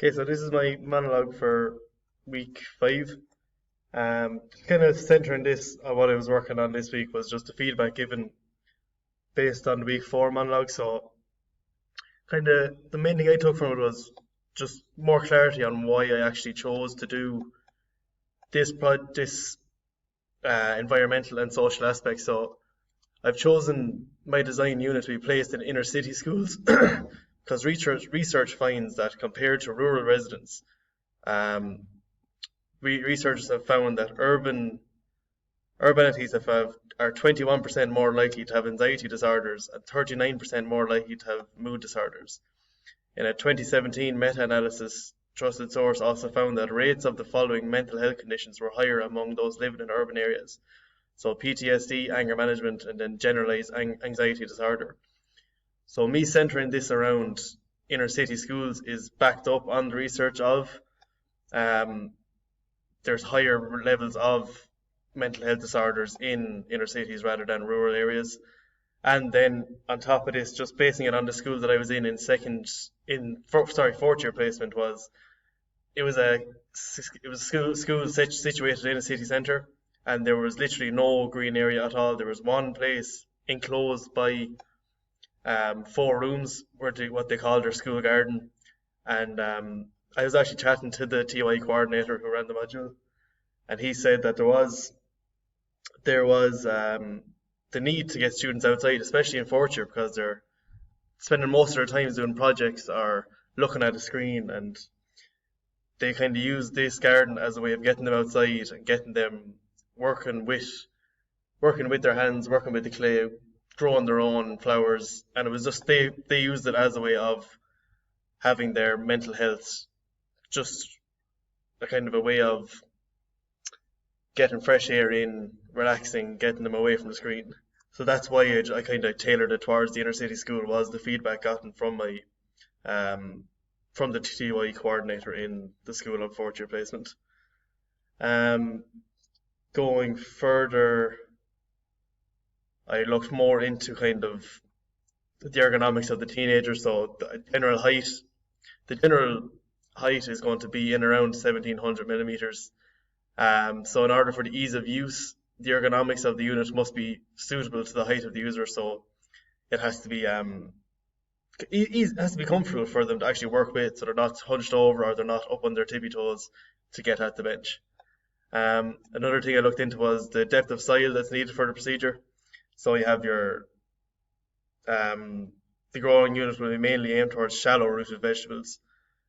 Okay, so this is my monologue for week 5. Kind of centering this on what I was working on this week was just the feedback given based on the week 4 monologue. So, kind of the main thing I took from it was just more clarity on why I actually chose to do this environmental and social aspect. So, I've chosen my design unit to be placed in inner city schools because research finds that compared to rural residents, um, researchers have found that urban entities are 21% more likely to have anxiety disorders and 39% more likely to have mood disorders. In a 2017 meta-analysis, trusted source also found that rates of the following mental health conditions were higher among those living in urban areas. So PTSD, anger management, and then generalized anxiety disorder. So me centering this around inner city schools is backed up on the research of um, there's higher levels of mental health disorders in inner cities rather than rural areas. And then on top of this, just basing it on the school that I was fourth year placement it was a school situated in a city centre, and there was literally no green area at all. There was one place enclosed by 4 rooms, what they call their school garden, and I was actually chatting to the TY coordinator who ran the module, and he said that there was the need to get students outside, especially in fourth year, because they're spending most of their time doing projects or looking at a screen, and they kind of use this garden as a way of getting them outside and getting them working with their hands, working with the clay, growing their own flowers, and it was just they used it as a way of having their mental health, just a kind of a way of getting fresh air in, relaxing, getting them away from the screen. So that's why I kind of tailored it towards the inner city school, was the feedback gotten from my from the TY coordinator in the school of fourth year placement. Going further, I looked more into kind of the ergonomics of the teenager. So the general height is going to be in around 1700 millimeters. So in order for the ease of use, the ergonomics of the unit must be suitable to the height of the user. So it has to be comfortable for them to actually work with, so they're not hunched over or they're not up on their tippy toes to get at the bench. Another thing I looked into was the depth of soil that's needed for the procedure. So you have the growing unit will be mainly aimed towards shallow rooted vegetables,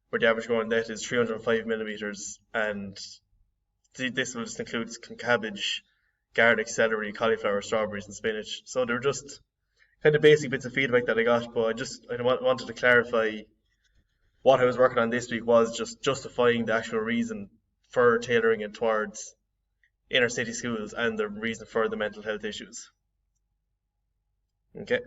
where the average growing depth is 305 millimeters, and this will just include cabbage, garlic, celery, cauliflower, strawberries, and spinach. So they're just kind of basic bits of feedback that I got, but I wanted to clarify what I was working on this week was just justifying the actual reason for tailoring it towards inner city schools and the reason for the mental health issues. Okay.